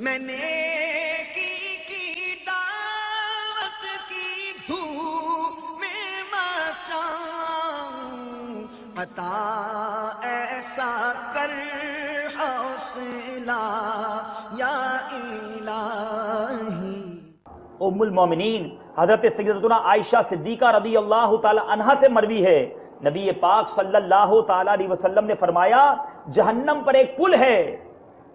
میں نے کی دعوت کی دھوم میں مچاؤں، عطا ایسا کر حوصلہ یا الہی۔ ام المومنین حضرت سیدتنا عائشہ صدیقہ رضی اللہ تعالی عنہا سے مروی ہے، نبی پاک صلی اللہ تعالی علیہ وسلم نے فرمایا جہنم پر ایک پل ہے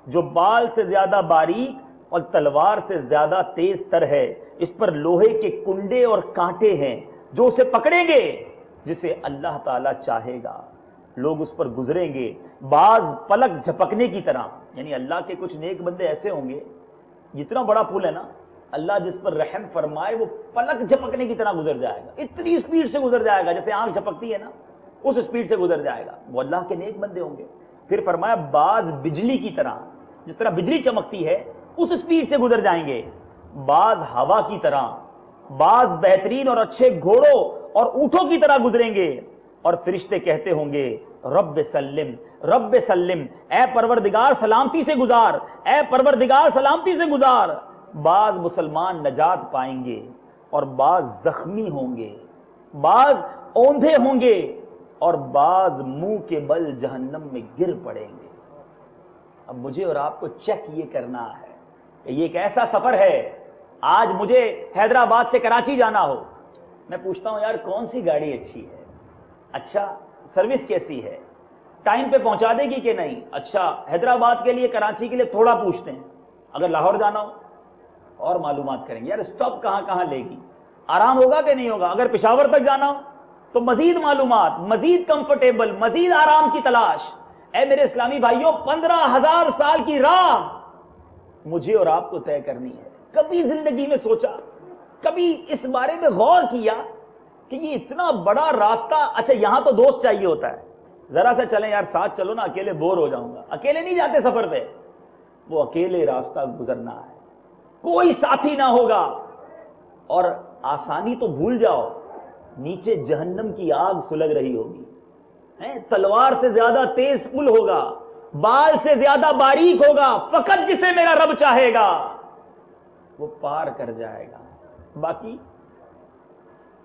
جو بال سے زیادہ باریک اور تلوار سے زیادہ تیز تر ہے، اس پر لوہے کے کنڈے اور کانٹے ہیں، جو اسے پکڑیں گے جسے اللہ تعالیٰ چاہے گا لوگ اس پر گزریں گے بعض پلک جھپکنے کی طرح۔ یعنی اللہ کے کچھ نیک بندے ایسے ہوں گے، جتنا بڑا پل ہے نا، اللہ جس پر رحم فرمائے وہ پلک جھپکنے کی طرح گزر جائے گا، اتنی سپیڈ سے گزر جائے گا جیسے آنکھ جھپکتی ہے نا، اس سپیڈ سے گزر جائے گا، وہ اللہ کے نیک بندے ہوں گے۔ پھر فرمایا بعض بجلی کی طرح، جس طرح بجلی چمکتی ہے اس سپیڈ سے گزر جائیں گے، بعض ہوا کی طرح، بعض بہترین اور اچھے گھوڑوں اور اونٹوں کی طرح گزریں گے، اور فرشتے کہتے ہوں گے رب سلم رب سلم، اے پروردگار سلامتی سے گزار، اے پروردگار سلامتی سے گزار۔ بعض مسلمان نجات پائیں گے اور بعض زخمی ہوں گے، بعض اوندھے ہوں گے اور بعض منہ کے بل جہنم میں گر پڑیں گے۔ اب مجھے اور آپ کو چیک یہ کرنا ہے کہ یہ ایک ایسا سفر ہے، آج مجھے حیدرآباد سے کراچی جانا ہو، میں پوچھتا ہوں یار کون سی گاڑی اچھی ہے، اچھا سروس کیسی ہے، ٹائم پہ پہنچا دے گی کہ نہیں، اچھا حیدرآباد کے لیے کراچی کے لیے تھوڑا پوچھتے ہیں، اگر لاہور جانا ہو اور معلومات کریں گے یار اسٹاپ کہاں کہاں لے گی، آرام ہوگا کہ نہیں ہوگا، اگر پشاور تک جانا ہو تو مزید معلومات، مزید کمفرٹیبل، مزید آرام کی تلاش۔ اے میرے اسلامی بھائیوں، 15,000 سال کی راہ مجھے اور آپ کو طے کرنی ہے۔ کبھی زندگی میں سوچا، کبھی اس بارے میں غور کیا کہ یہ اتنا بڑا راستہ، اچھا یہاں تو دوست چاہیے ہوتا ہے، ذرا سا چلیں یار ساتھ چلو نا، اکیلے بور ہو جاؤں گا، اکیلے نہیں جاتے سفر پہ، وہ اکیلے راستہ گزرنا ہے، کوئی ساتھی نہ ہوگا، اور آسانی تو بھول جاؤ، نیچے جہنم کی آگ سلگ رہی ہوگی، تلوار سے زیادہ تیز پل ہوگا، بال سے زیادہ باریک ہوگا، فقط جسے میرا رب چاہے گا وہ پار کر جائے گا، باقی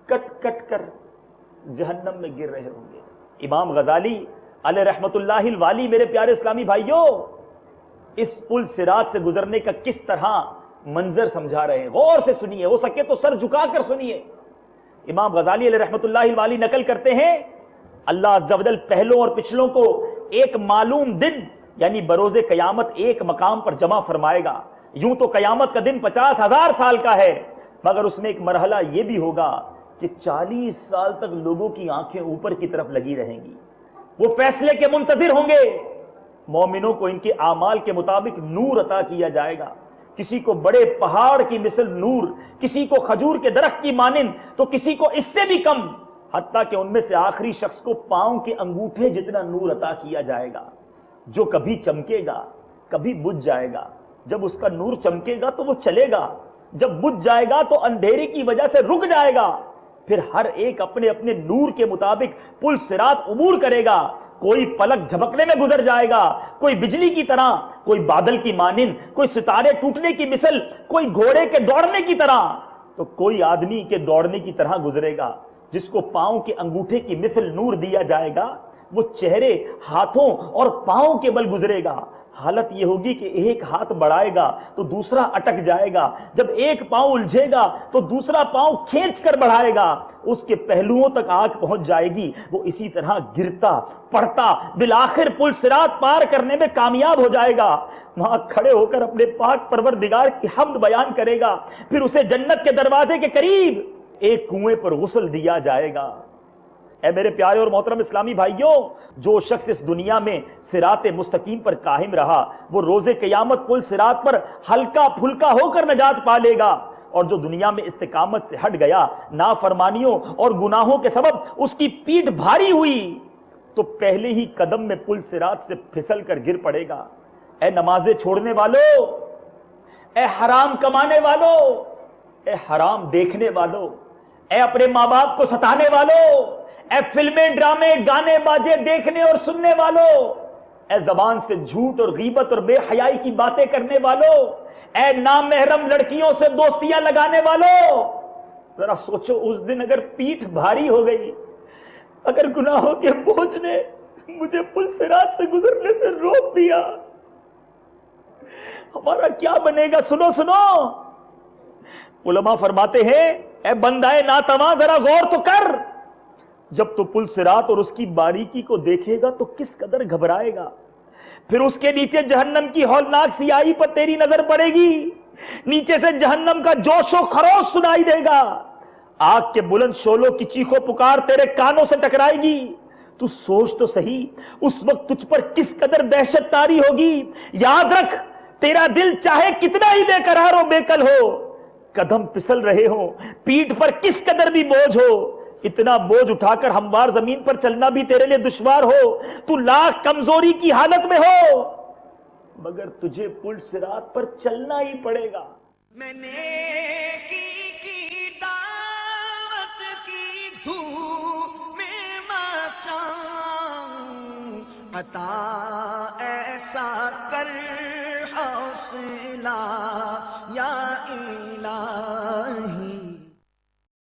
کٹ کٹ کر جہنم میں گر رہے ہوں گے۔ امام غزالی علیہ رحمت اللہ الوالی میرے پیارے اسلامی بھائیوں اس پل صراط سے گزرنے کا کس طرح منظر سمجھا رہے ہیں، غور سے سنیے، ہو سکے تو سر جھکا کر سنیے۔ امام غزالی علیہ رحمت اللہ الوالی نقل کرتے ہیں اللہ عز و جل پہلوں اور پچھلوں کو ایک معلوم دن یعنی بروز قیامت ایک مقام پر جمع فرمائے گا۔ یوں تو قیامت کا دن 50,000 سال کا ہے، مگر اس میں ایک مرحلہ یہ بھی ہوگا کہ 40 سال تک لوگوں کی آنکھیں اوپر کی طرف لگی رہیں گی، وہ فیصلے کے منتظر ہوں گے۔ مومنوں کو ان کے اعمال کے مطابق نور عطا کیا جائے گا، کسی کو بڑے پہاڑ کی مثل نور، کسی کو کھجور کے درخت کی مانند، تو کسی کو اس سے بھی کم، حتیٰ کہ ان میں سے آخری شخص کو پاؤں کے انگوٹھے جتنا نور عطا کیا جائے گا، جو کبھی چمکے گا کبھی بجھ جائے گا۔ جب اس کا نور چمکے گا تو وہ چلے گا، جب بجھ جائے گا تو اندھیرے کی وجہ سے رک جائے گا۔ پھر ہر ایک اپنے اپنے نور کے مطابق پل صراط عبور کرے گا، کوئی پلک جھپکنے میں گزر جائے گا، کوئی بجلی کی طرح، کوئی بادل کی مانند، کوئی ستارے ٹوٹنے کی مثل، کوئی گھوڑے کے دوڑنے کی طرح، تو کوئی آدمی کے دوڑنے کی طرح گزرے گا۔ جس کو پاؤں کے انگوٹھے کی مثل نور دیا جائے گا وہ چہرے، ہاتھوں اور پاؤں کے بل گزرے گا۔ حالت یہ ہوگی کہ ایک ہاتھ بڑھائے گا تو دوسرا اٹک جائے گا، جب ایک پاؤں الجھے گا تو دوسرا پاؤں کھینچ کر بڑھائے گا، اس کے پہلوؤں تک آنکھ پہنچ جائے گی، وہ اسی طرح گرتا پڑتا بالآخر پل صراط پار کرنے میں کامیاب ہو جائے گا۔ وہاں کھڑے ہو کر اپنے پاک پروردگار کی حمد بیان کرے گا، پھر اسے جنت کے دروازے کے قریب ایک کنویں پر غسل دیا جائے گا۔ اے میرے پیارے اور محترم اسلامی بھائیوں، جو شخص اس دنیا میں صراط مستقیم پر قائم رہا وہ روز قیامت پل صراط پر ہلکا پھلکا ہو کر نجات پا لے گا، اور جو دنیا میں استقامت سے ہٹ گیا، نافرمانیوں اور گناہوں کے سبب اس کی پیٹھ بھاری ہوئی، تو پہلے ہی قدم میں پل صراط سے پھسل کر گر پڑے گا۔ اے نمازیں چھوڑنے والوں، اے حرام کمانے والوں، اے حرام دیکھنے والوں، اے اپنے ماں باپ کو ستانے والوں، اے فلمیں، ڈرامے، گانے باجے دیکھنے اور سننے والوں، اے زبان سے جھوٹ اور غیبت اور بے حیائی کی باتیں کرنے والوں، اے نامحرم لڑکیوں سے دوستیاں لگانے والوں، ذرا سوچو اس دن اگر پیٹھ بھاری ہو گئی، اگر گناہوں کے بوجھ نے مجھے پل صراط سے گزرنے سے روک دیا، ہمارا کیا بنے گا؟ سنو سنو، علماء فرماتے ہیں اے بندہ ناتواں ذرا غور تو کر، جب تو پل صراط اور اس کی باریکی کو دیکھے گا تو کس قدر گھبرائے گا، پھر اس کے نیچے جہنم کی ہولناک سیاہی پر تیری نظر پڑے گی، نیچے سے جہنم کا جوش و خروش سنائی دے گا، آگ کے بلند شعلوں کی چیخو پکار تیرے کانوں سے ٹکرائے گی، تو سوچ تو صحیح اس وقت تجھ پر کس قدر دہشت طاری ہوگی۔ یاد رکھ تیرا دل چاہے کتنا ہی بے قرار و بے کل ہو، قدم پسل رہے ہوں، پیٹھ پر کس قدر بھی بوجھ ہو، اتنا بوجھ اٹھا کر ہموار زمین پر چلنا بھی تیرے لیے دشوار ہو، تو لاکھ کمزوری کی حالت میں ہو، مگر تجھے پل صراط پر چلنا ہی پڑے گا۔ میں نے کی دعوت کی دھوم میں مچاؤں، عطا ایسا کر حوصلہ یا الہی۔